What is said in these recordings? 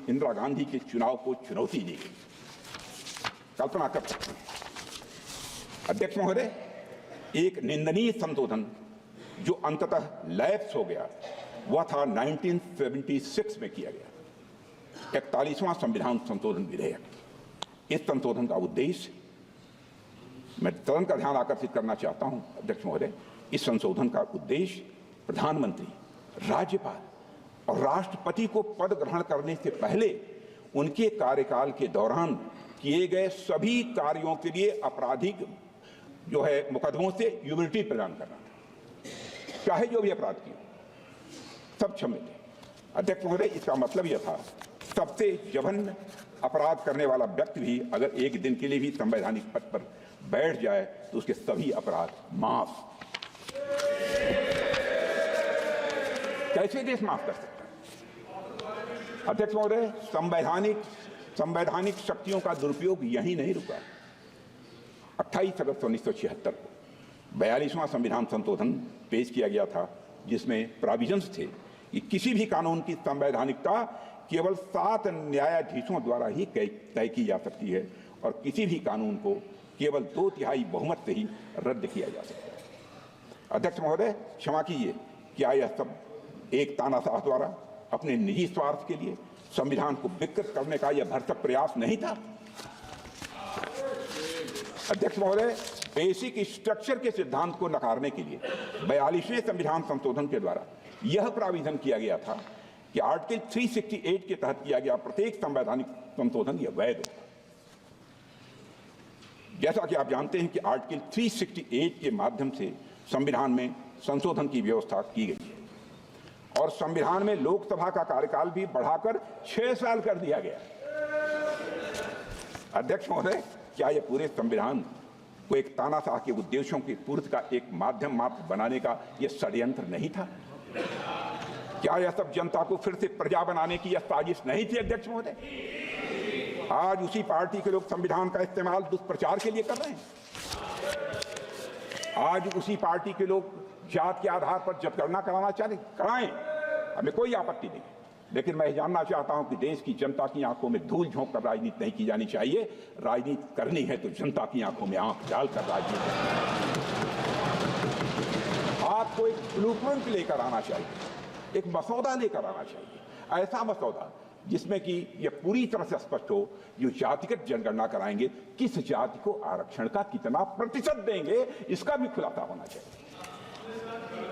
इंदिरा गांधी के चुनाव को चुनौती दी गई। कल्पना कर सकते हैं अध्यक्ष महोदय, एक निंदनीय संशोधन जो अंततः लैप्स हो गया वह था 1976 में किया गया 41वां संविधान संशोधन विधेयक। इस संशोधन का उद्देश्य, मैं सदन का ध्यान आकर्षित करना चाहता हूं अध्यक्ष महोदय, इस संशोधन का उद्देश्य प्रधानमंत्री, राज्यपाल और राष्ट्रपति को पद ग्रहण करने से पहले उनके कार्यकाल के दौरान किए गए सभी कार्यों के लिए आपराधिक मुकदमों से इम्यूनिटी प्रदान करना था। चाहे जो भी अपराध किए सब क्षम्य थे। अध्यक्ष महोदय, इसका मतलब यह था सबसे जघन्य अपराध करने वाला व्यक्ति भी अगर एक दिन के लिए भी संवैधानिक पद पर बैठ जाए तो उसके सभी अपराध माफ। कैसे देश माफ कर सकता है? अध्यक्ष महोदय, संवैधानिक शक्तियों का दुरुपयोग यही नहीं रुका। 28 अगस्त 1976 को 42वां संविधान संशोधन पेश किया गया था, जिसमें प्रोविजंस थे कि किसी भी कानून की संवैधानिकता केवल 7 न्यायाधीशों द्वारा ही तय की जा सकती है और किसी भी कानून को केवल 2/3 बहुमत से ही रद्द किया जा सकता है। अध्यक्ष महोदय, क्षमा कीजिए, क्या यह सब एक तानाशाह द्वारा अपने निजी स्वार्थ के लिए संविधान को विकृत करने का यह भरसक प्रयास नहीं था? अध्यक्ष महोदय, बेसिक स्ट्रक्चर के सिद्धांत को नकारने के लिए 42वें संविधान संशोधन के द्वारा यह प्राविधान किया गया था कि आर्टिकल 368 के तहत किया गया प्रत्येक संवैधानिक संशोधन यह वैध होगा। जैसा कि आप जानते हैं कि आर्टिकल 368 के माध्यम से संविधान में संशोधन की व्यवस्था की गई है और संविधान में लोकसभा का कार्यकाल भी बढ़ाकर 6 साल कर दिया गया। अध्यक्ष महोदय, क्या यह पूरे संविधान को एक तानाशाह के उद्देश्यों की पूर्ति का एक माध्यम मात्र बनाने का यह षड्यंत्र नहीं था? क्या यह सब जनता को फिर से प्रजा बनाने की यह साजिश नहीं थी? अध्यक्ष महोदय, आज उसी पार्टी के लोग संविधान का इस्तेमाल दुष्प्रचार के लिए कर रहे हैं। आज उसी पार्टी के लोग जात के आधार पर जनगणना कराना चाहते, कराएं, हमें कोई आपत्ति नहीं, लेकिन मैं जानना चाहता हूं कि देश की जनता की आंखों में धूल झोंक कर राजनीति नहीं की जानी चाहिए। राजनीति करनी है तो जनता की आंखों में आंख डालकर राजनीति आपको एक ब्लूप्रिंट लेकर आना चाहिए, एक मसौदा लेकर आना चाहिए, ऐसा मसौदा जिसमें कि यह पूरी तरह से स्पष्ट हो, जो जातिगत जनगणना कराएंगे किस जाति को आरक्षण का कितना प्रतिशत देंगे इसका भी खुलासा होना चाहिए।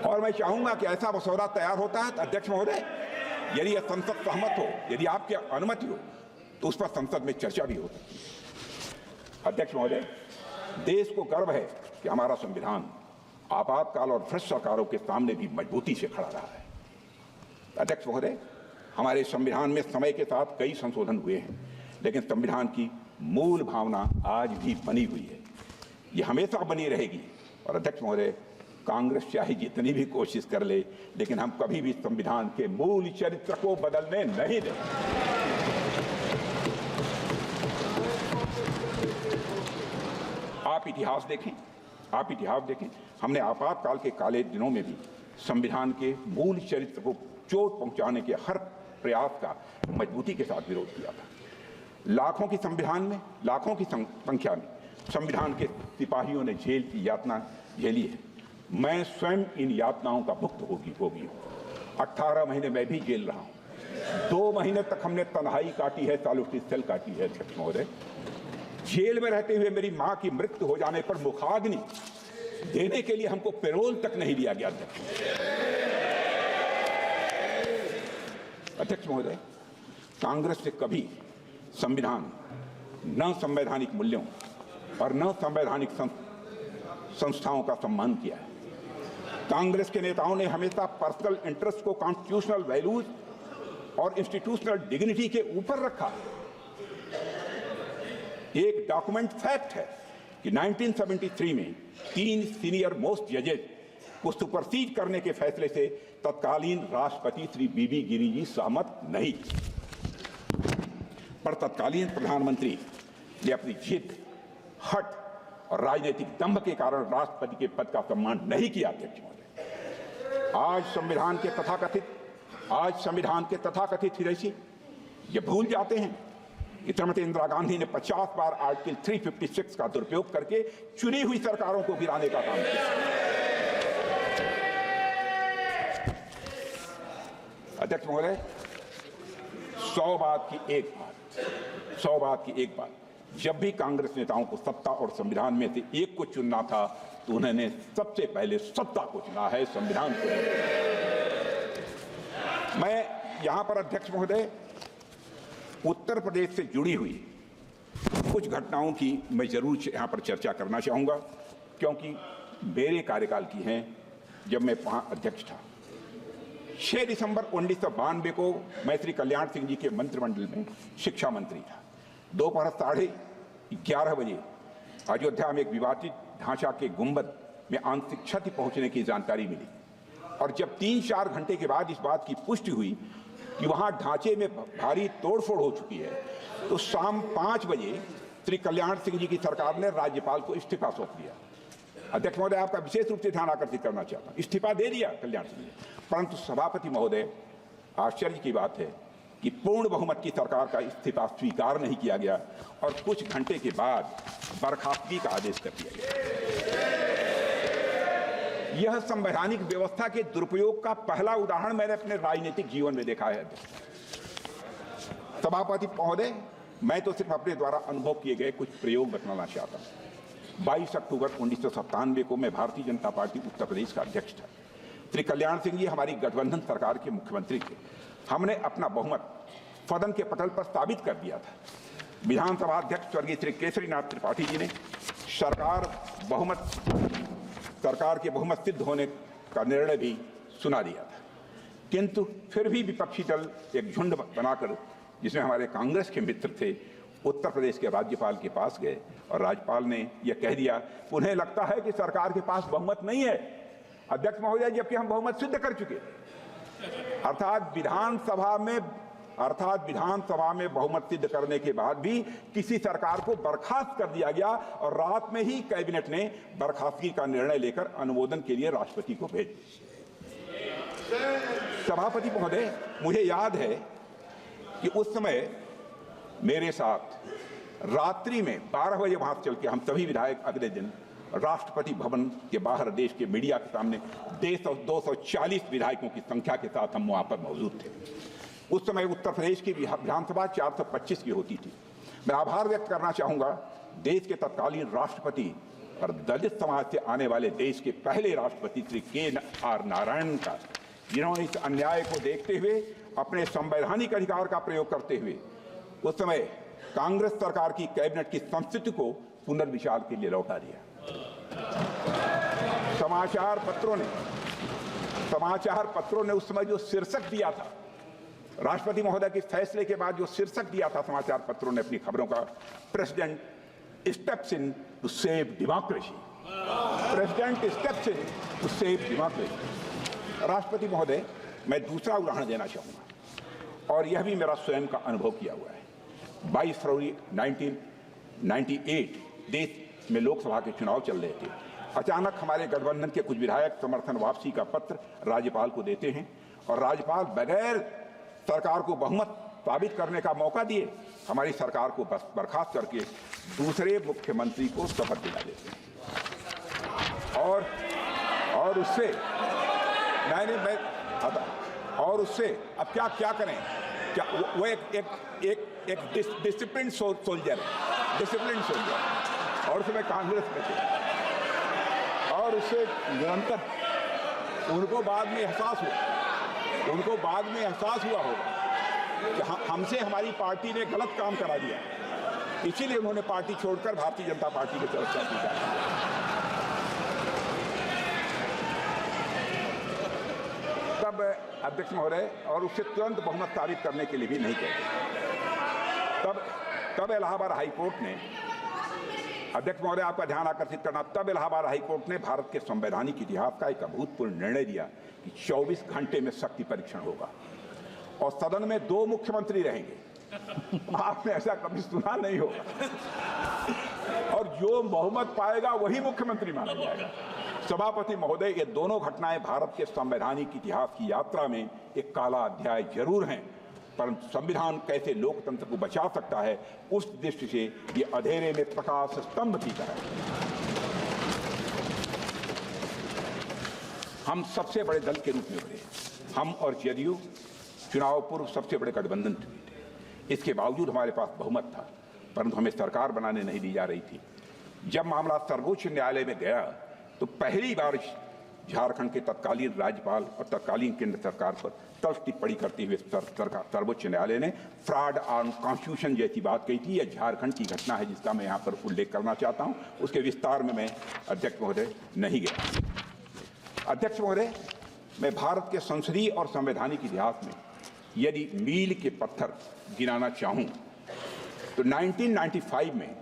और मैं चाहूंगा कि ऐसा मसौदा तैयार होता है तो अध्यक्ष महोदय, यदि यह संसद सहमत हो, यदि आपकी अनुमति हो तो उस पर संसद में चर्चा भी हो सकती है। अध्यक्ष महोदय, देश को गर्व है कि हमारा संविधान आपातकाल और भ्रष्ट सरकारों के सामने भी मजबूती से खड़ा रहा है। अध्यक्ष महोदय, हमारे संविधान में समय के साथ कई संशोधन हुए हैं, लेकिन संविधान की मूल भावना आज भी बनी हुई है, ये हमेशा बनी रहेगी। और अध्यक्ष महोदय, कांग्रेस चाहे जितनी भी कोशिश कर ले, लेकिन हम कभी भी संविधान के मूल चरित्र को बदलने नहीं देंगे। आप इतिहास देखें, हमने आपातकाल के काले दिनों में भी संविधान के मूल चरित्र को चोट पहुंचाने के हर प्रयास का मजबूती के साथ विरोध किया था। लाखों की संख्या में संविधान के सिपाहियों ने जेल की यातना झेली है। मैं स्वयं इन यातनाओं का भुक्त होगी हूँ। 18 महीने मैं भी जेल रहा हूँ। 2 महीने तक हमने तन्हाई काटी है, सॉलिटरी सेल काटी है। अध्यक्ष महोदय, जेल में रहते हुए मेरी मां की मृत्यु हो जाने पर मुखाग्नि देने के लिए हमको पैरोल तक नहीं दिया गया। अध्यक्ष महोदय, कांग्रेस ने कभी संविधान, न संवैधानिक मूल्यों और न संवैधानिक संस्थाओं का सम्मान किया है। कांग्रेस के नेताओं ने हमेशा पर्सनल इंटरेस्ट को कॉन्स्टिट्यूशनल वैल्यूज और इंस्टीट्यूशनल डिग्निटी के ऊपर रखा। एक डॉक्यूमेंट फैक्ट है कि 1973 में 3 सीनियर मोस्ट जजेस को सुपरसीड करने के फैसले से तत्कालीन राष्ट्रपति श्री बीबी गिरी जी सहमत नहीं, पर तत्कालीन प्रधानमंत्री ने अपनी जिद, हट और राजनीतिक दंभ के कारण राष्ट्रपति के पद का सम्मान नहीं किया। अध्यक्ष महोदय, आज संविधान के तथाकथित हितैषी ये भूल जाते हैं कि श्रीमती इंदिरा गांधी ने 50 बार आर्टिकल 356 का दुरुपयोग करके चुनी हुई सरकारों को गिराने का काम किया। अध्यक्ष महोदय, 100 बात की एक बात, जब भी कांग्रेस नेताओं को सत्ता और संविधान में से एक को चुनना था तो उन्होंने सबसे पहले सत्ता को चुना है, संविधान को। मैं यहां पर अध्यक्ष महोदय उत्तर प्रदेश से जुड़ी हुई कुछ घटनाओं की मैं जरूर यहां पर चर्चा करना चाहूंगा, क्योंकि मेरे कार्यकाल की हैं जब मैं वहां अध्यक्ष था। 6 दिसंबर 1992 को मैं श्री कल्याण सिंह जी के मंत्रिमंडल में शिक्षा मंत्री था। दोपहर 11:30 बजे अयोध्या में एक विवादित ढांचा के गुंबद में आंशिक क्षति पहुंचने की जानकारी मिली, और जब 3-4 घंटे के बाद इस बात की पुष्टि हुई कि वहां ढांचे में भारी तोड़फोड़ हो चुकी है, तो शाम 5 बजे श्री कल्याण सिंह जी की सरकार ने राज्यपाल को इस्तीफा सौंप दिया। अध्यक्ष महोदय, आपका विशेष रूप से ध्यान आकर्षित करना चाहता हूं, इस्तीफा दे दिया कल्याण सिंह जी, परंतु सभापति महोदय, आश्चर्य की बात है कि पूर्ण बहुमत की सरकार का इस्तीफा स्वीकार नहीं किया गया और कुछ घंटे के बाद बर्खास्तगी का आदेश कर दिया गया। यह संवैधानिक व्यवस्था के दुरुपयोग का पहला उदाहरण मैंने अपने राजनीतिक जीवन में देखा है। सभापति महोदय, मैं तो सिर्फ अपने द्वारा अनुभव किए गए कुछ प्रयोग बतलाना चाहता हूं। 22 अक्टूबर 1997 को मैं भारतीय जनता पार्टी उत्तर प्रदेश का अध्यक्ष था। श्री कल्याण सिंह जी हमारी गठबंधन सरकार के मुख्यमंत्री थे। हमने अपना बहुमत सदन के पटल पर साबित कर दिया था। विधानसभा अध्यक्ष स्वर्गीय श्री केसरीनाथ त्रिपाठी जी ने सरकार के बहुमत सिद्ध होने का निर्णय भी सुना दिया था, किंतु फिर भी विपक्षी दल एक झुंड बनाकर, जिसमें हमारे कांग्रेस के मित्र थे, उत्तर प्रदेश के राज्यपाल के पास गए और राज्यपाल ने यह कह दिया, उन्हें लगता है कि सरकार के पास बहुमत नहीं है। अध्यक्ष महोदय, जबकि हम बहुमत सिद्ध कर चुके, अर्थात विधानसभा में बहुमत सिद्ध करने के बाद भी किसी सरकार को बर्खास्त कर दिया गया और रात में ही कैबिनेट ने बर्खास्तगी का निर्णय लेकर अनुमोदन के लिए राष्ट्रपति को भेज दिया। सभापति महोदय, मुझे याद है कि उस समय मेरे साथ रात्रि में 12 बजे वहां चल के हम सभी विधायक अगले दिन राष्ट्रपति भवन के बाहर देश के मीडिया के सामने 240 विधायकों की संख्या के साथ हम वहां पर मौजूद थे। उस समय उत्तर प्रदेश की विधानसभा 425 की होती थी। मैं आभार व्यक्त करना चाहूंगा देश के तत्कालीन राष्ट्रपति और दलित समाज से आने वाले देश के पहले राष्ट्रपति श्री KR नारायणन का, जिन्होंने इस अन्याय को देखते हुए अपने संवैधानिक अधिकार का प्रयोग करते हुए उस समय कांग्रेस सरकार की कैबिनेट की संस्कृति को पुनर्विचार के लिए लौटा दिया। समाचार पत्रों ने उस समय जो शीर्षक दिया था, राष्ट्रपति महोदय के फैसले के बाद जो शीर्षक दिया था समाचार पत्रों ने अपनी खबरों का, president steps in to save democracy, president steps in to save democracy. राष्ट्रपति महोदय, मैं दूसरा उदाहरण देना चाहूंगा और यह भी मेरा स्वयं का अनुभव किया हुआ है। 22 फरवरी 1998 देश में लोकसभा के चुनाव चल रहे थे। अचानक हमारे गठबंधन के कुछ विधायक समर्थन वापसी का पत्र राज्यपाल को देते हैं और राज्यपाल बगैर सरकार को बहुमत साबित करने का मौका दिए हमारी सरकार को बर्खास्त करके दूसरे मुख्यमंत्री को शपथ दिला देते हैं। और उससे अब क्या करें? क्या वो एक डिसिप्लिन सोल्जर है, और उसमें कांग्रेस में थे, और उससे निरंतर उनको बाद में एहसास हुआ होगा कि हमसे हमारी पार्टी ने गलत काम करा दिया, इसीलिए उन्होंने पार्टी छोड़कर भारतीय जनता पार्टी की तरफ चर्चा की। तब अध्यक्ष महोदय, और उससे तुरंत बहुमत साबित करने के लिए भी नहीं कहते। तब इलाहाबाद हाईकोर्ट ने, अध्यक्ष महोदय आपका ध्यान आकर्षित करना, तब इलाहाबाद हाईकोर्ट ने भारत के संवैधानिक इतिहास का एक अभूतपूर्व निर्णय दिया कि 24 घंटे में शक्ति परीक्षण होगा और सदन में 2 मुख्यमंत्री रहेंगे। आपने ऐसा कभी सुना नहीं होगा, और जो बहुमत पाएगा वही मुख्यमंत्री माना जाएगा। सभापति महोदय, ये दोनों घटनाएं भारत के संवैधानिक इतिहास की यात्रा में एक काला अध्याय जरूर हैं, परंतु संविधान कैसे लोकतंत्र को बचा सकता है, उस दृष्टि से ये अंधेरे में प्रकाश स्तंभ की तरह है। हम सबसे बड़े दल के रूप में उभरे। हम और जदयू चुनाव पूर्व सबसे बड़े गठबंधन थे। इसके बावजूद हमारे पास बहुमत था, परंतु हमें सरकार बनाने नहीं दी जा रही थी। जब मामला सर्वोच्च न्यायालय में गया तो पहली बार झारखंड के तत्कालीन राज्यपाल और तत्कालीन केंद्र सरकार पर तल्ख टिप्पणी करते हुए सर्वोच्च न्यायालय ने फ्रॉड ऑन कॉन्स्टिट्यूशन जैसी बात कही थी। यह झारखंड की घटना है जिसका मैं यहाँ पर उल्लेख करना चाहता हूँ। उसके विस्तार में मैं अध्यक्ष महोदय नहीं गया। अध्यक्ष महोदय, मैं भारत के संसदीय और संवैधानिक इतिहास में यदि मील के पत्थर गिनाना चाहूँ तो 1995 में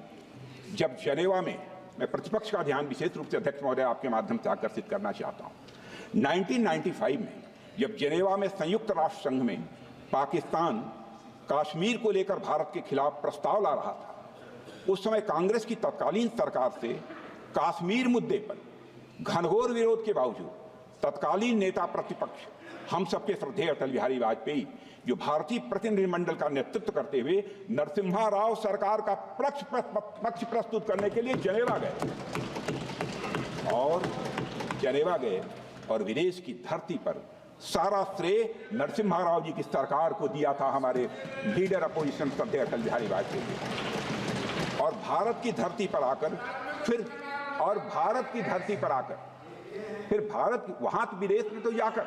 जब जनेवा में, मैं प्रतिपक्ष का ध्यान विशेष रूप से अध्यक्ष महोदय आपके माध्यम से आकर्षित करना चाहता हूं। 1995 में जब जनेवा में संयुक्त राष्ट्र संघ में पाकिस्तान कश्मीर को लेकर भारत के खिलाफ प्रस्ताव ला रहा था, उस समय कांग्रेस की तत्कालीन सरकार से कश्मीर मुद्दे पर घनघोर विरोध के बावजूद तत्कालीन नेता प्रतिपक्ष हम सबके श्रद्धेय अटल बिहारी वाजपेयी, जो भारतीय प्रतिनिधिमंडल का नेतृत्व करते हुए नरसिम्हा राव सरकार का पक्ष प्रस्तुत करने के लिए जनेवा गए और विदेश की धरती पर सारा श्रेय नरसिम्हा राव जी की सरकार को दिया था, हमारे लीडर अपोजिशन श्रद्धेय अटल बिहारी वाजपेयी। और भारत की धरती पर आकर फिर भारत वहां विदेश में तो जाकर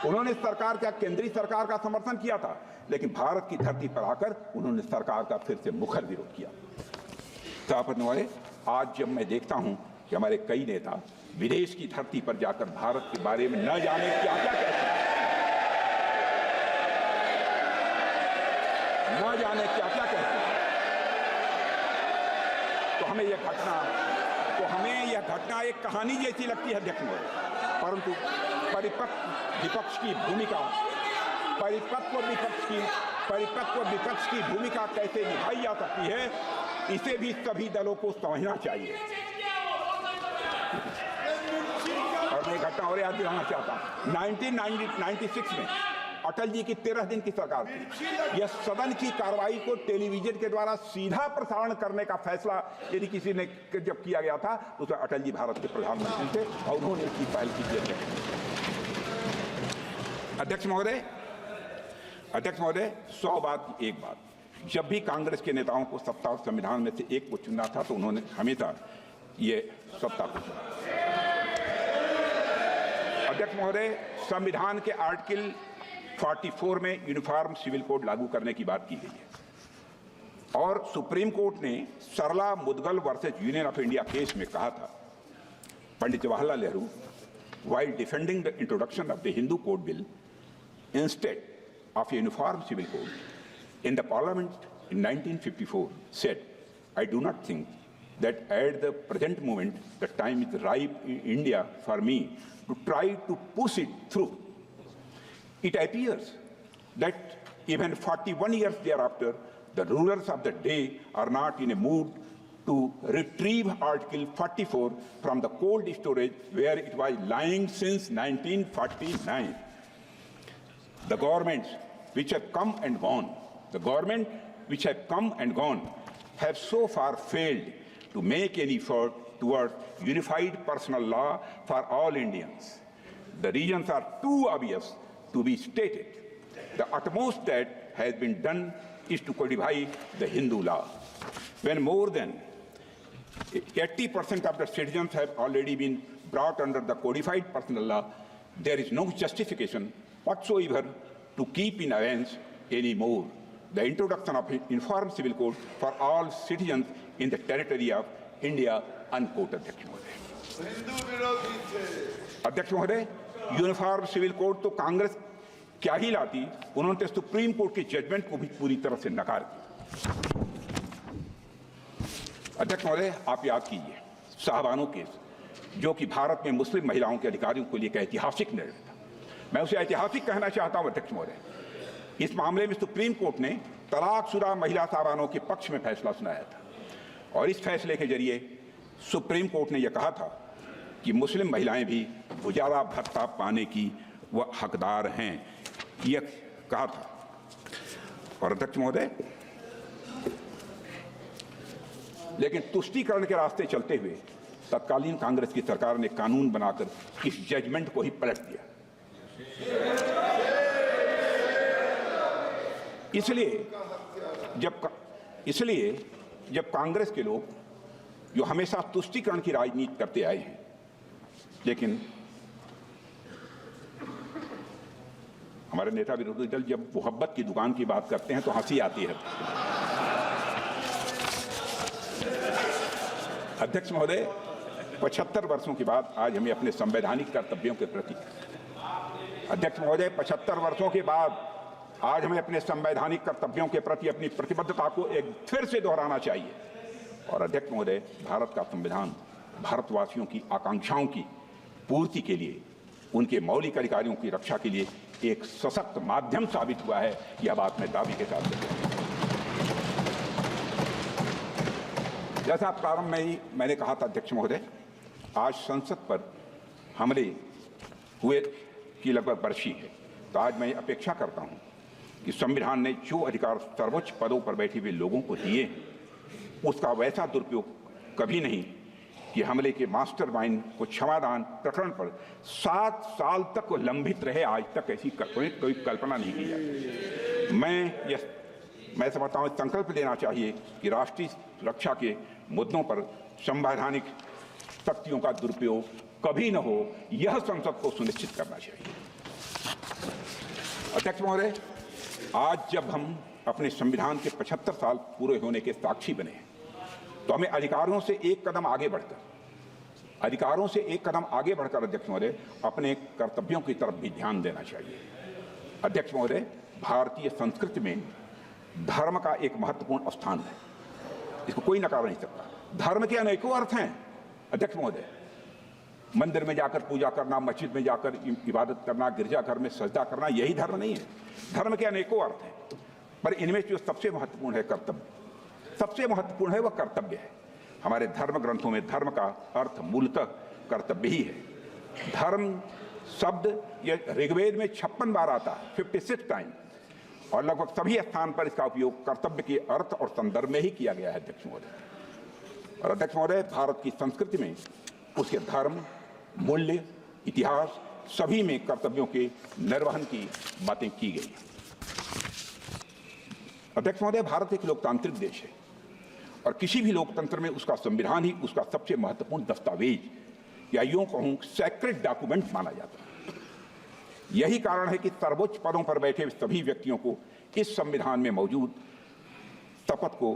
उन्होंने सरकार का, केंद्रीय सरकार का समर्थन किया था, लेकिन भारत की धरती पर आकर उन्होंने सरकार का फिर से मुखर विरोध किया। सभापति महोदय, आज जब मैं देखता हूं कि हमारे कई नेता विदेश की धरती पर जाकर भारत के बारे में न जाने क्या क्या कहते हैं, तो हमें यह घटना एक कहानी जैसी लगती है अध्यक्ष महोदय। परंतु परिपक्व विपक्ष की भूमिका कैसे निभाई जा सकती है, इसे भी सभी दलों को समझना चाहिए। और मैं घटना और याद दिलाना चाहता हूं, 1996 में अटल जी की 13 दिन की सरकार थी। यह सदन की कार्रवाई को टेलीविजन के द्वारा सीधा प्रसारण करने का फैसला यदि किसी ने जब किया गया था तो उसमें अटल जी भारत के प्रधानमंत्री थे और उन्होंने इसकी पहल की थी। अध्यक्ष महोदय, 100 बात की एक बात, जब भी कांग्रेस के नेताओं को सत्ता और संविधान में से एक को चुनना था तो उन्होंने हमेशा ये सत्ता को चुना। अध्यक्ष महोदय, संविधान के आर्टिकल 44 में यूनिफॉर्म सिविल कोड लागू करने की बात की गई है और सुप्रीम कोर्ट ने Sarla Mudgal versus union of India case में कहा था, Pandit Jawaharlal Nehru while defending the introduction of the Hindu Code Bill instead of a uniform civil code in the Parliament in 1954 said, I do not think that at the present moment the time is ripe in India for me to try to push it through. It appears that even 41 years thereafter, the rulers of the day are not in a mood to retrieve Article 44 from the cold storage where it was lying since 1949. The governments which have come and gone, have so far failed to make any effort towards unified personal law for all Indians. The reasons are too obvious to be stated. The utmost that has been done is to codify the Hindu law. When more than 80% of the citizens have already been brought under the codified personal law, there is no justification whatsoever to keep in abeyance anymore the introduction of uniform civil code for all citizens in the territory of India, unquote. अध्यक्ष महोदय, uniform civil code तो कांग्रेस क्या ही लाती, उन्होंने तो supreme court के judgement को भी पूरी तरह से नकार दिया। अध्यक्ष महोदय, आप याद कीजिए साहबानो केस, जो कि भारत में मुस्लिम महिलाओं के अधिकारियों को लेकर ऐतिहासिक निर्णय था। मैं उसे ऐतिहासिक कहना चाहता हूं अध्यक्ष महोदय। इस मामले में सुप्रीम कोर्ट ने तलाकशुदा महिला साहबानों के पक्ष में फैसला सुनाया था और इस फैसले के जरिए सुप्रीम कोर्ट ने यह कहा था कि मुस्लिम महिलाएं भी गुजारा भत्ता पाने की वह हकदार हैं, यह कहा था। और अध्यक्ष महोदय, लेकिन तुष्टीकरण के रास्ते चलते हुए तत्कालीन कांग्रेस की सरकार ने कानून बनाकर इस जजमेंट को ही पलट दिया। इसलिए जब कांग्रेस के लोग जो हमेशा तुष्टीकरण की राजनीति करते आए हैं, लेकिन हमारे नेता विरोधी दल जब मोहब्बत की दुकान की बात करते हैं तो हंसी आती है। अध्यक्ष महोदय, 75 वर्षों के बाद आज हमें अपने संवैधानिक कर्तव्यों के प्रति 75 वर्षों के बाद आज हमें अपने संवैधानिक कर्तव्यों के प्रति अपनी प्रतिबद्धता को एक फिर से दोहराना चाहिए। और अध्यक्ष महोदय, भारत का संविधान भारतवासियों की आकांक्षाओं की पूर्ति के लिए, उनके मौलिक अधिकारों की रक्षा के लिए एक सशक्त माध्यम साबित हुआ है। यह बात मैं दावे के साथ कहता हूं। जैसा प्रारंभ में ही मैंने कहा था अध्यक्ष महोदय, आज संसद पर हमले हुए की लगभग बरसी है, तो आज मैं अपेक्षा करता हूं कि संविधान ने जो अधिकार सर्वोच्च पदों पर बैठे हुए लोगों को दिए हैं, उसका वैसा दुरुपयोग कभी नहीं कि हमले के मास्टरमाइंड को क्षमादान प्रकरण पर 7 साल तक लंबित रहे। आज तक ऐसी कोई कल्पना नहीं की जाती। मैं समझता हूं संकल्प लेना चाहिए कि राष्ट्रीय रक्षा के मुद्दों पर संवैधानिक शक्तियों का दुरुपयोग कभी न हो, यह संसद को सुनिश्चित करना चाहिए। अध्यक्ष महोदय, आज जब हम अपने संविधान के 75 साल पूरे होने के साक्षी बने हैं, तो हमें अधिकारों से एक कदम आगे बढ़कर अध्यक्ष महोदय अपने कर्तव्यों की तरफ भी ध्यान देना चाहिए। अध्यक्ष महोदय, भारतीय संस्कृति में धर्म का एक महत्वपूर्ण स्थान है, इसको कोई नकार नहीं सकता। धर्म के अनेकों अर्थ हैं अध्यक्ष महोदय। मंदिर में जाकर पूजा करना, मस्जिद में जाकर इबादत करना, गिरजाघर में सजदा करना, यही धर्म नहीं है। धर्म के अनेकों अर्थ हैं, पर इनमें जो सबसे महत्वपूर्ण है कर्तव्य, सबसे महत्वपूर्ण है वह कर्तव्य है। हमारे धर्म ग्रंथों में धर्म का अर्थ मूलतः कर्तव्य ही है। धर्म शब्द ये ऋग्वेद में 56 बार आता है, 56 टाइम, और लगभग सभी स्थान पर इसका उपयोग कर्तव्य के अर्थ और संदर्भ में ही किया गया है अध्यक्ष महोदय। और अध्यक्ष महोदय, भारत की संस्कृति में उसके धर्म, मूल्य, इतिहास सभी में कर्तव्यों के निर्वहन की बातें की गई। अध्यक्ष महोदय, भारत एक लोकतांत्रिक देश है और किसी भी लोकतंत्र में उसका संविधान ही उसका सबसे महत्वपूर्ण दस्तावेज या यूं कहूं सैक्रेड डॉक्यूमेंट माना जाता है। यही कारण है कि सर्वोच्च पदों पर बैठे सभी व्यक्तियों को इस संविधान में मौजूद शपथ को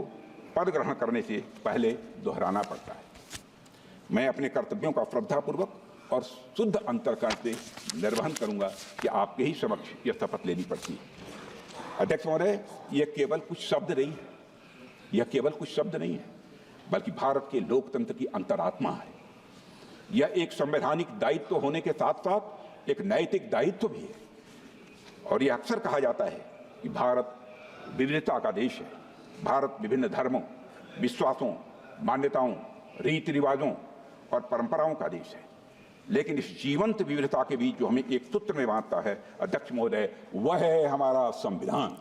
पद ग्रहण करने से पहले दोहराना पड़ता है। मैं अपने कर्तव्यों का श्रद्धापूर्वक और शुद्ध अंतःकरण से निर्वहन करूंगा कि आपके ही समक्ष यह शपथ लेनी पड़ती है। अध्यक्ष महोदय, यह केवल कुछ शब्द नहीं है, बल्कि भारत के लोकतंत्र की अंतरात्मा है। यह एक संवैधानिक दायित्व होने के साथ साथ एक नैतिक दायित्व भी है। और यह अक्सर कहा जाता है कि भारत विविधता का देश है। भारत विभिन्न धर्मों, विश्वासों, मान्यताओं, रीति रिवाजों और परंपराओं का देश है। लेकिन इस जीवंत विविधता के बीच जो हमें एक सूत्र में बांधता है अध्यक्ष महोदय, वह है हमारा संविधान।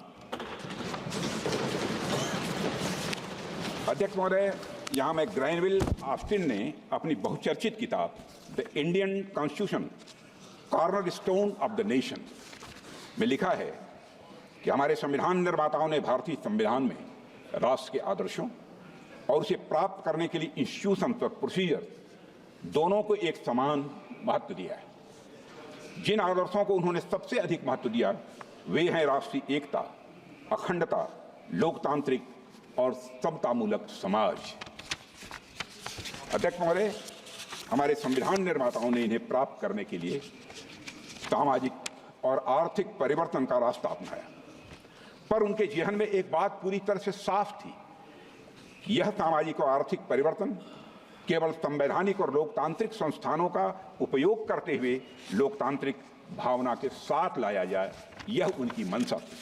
अध्यक्ष महोदय, यहां में ग्रैनविल ऑस्टिन ने अपनी बहुचर्चित किताब the Indian constitution cornerstone of the nation में लिखा है कि हमारे संविधान निर्माताओं ने भारतीय संविधान में राष्ट्र के आदर्शों और उसे प्राप्त करने के लिए इंस्टीट्यूशन और प्रोसीजर दोनों को एक समान महत्व दिया है। जिन आदर्शों को उन्होंने सबसे अधिक महत्व दिया वे हैं राष्ट्रीय एकता, अखंडता, लोकतांत्रिक और समतामूलक समाज। अध्यक्ष महोदय, हमारे संविधान निर्माताओं ने इन्हें प्राप्त करने के लिए सामाजिक और आर्थिक परिवर्तन का रास्ता अपनाया, पर उनके जेहन में एक बात पूरी तरह से साफ थी। यह सामाजिक और आर्थिक परिवर्तन केवल संवैधानिक और लोकतांत्रिक संस्थानों का उपयोग करते हुए लोकतांत्रिक भावना के साथ लाया जाए, यह उनकी मंशा थी।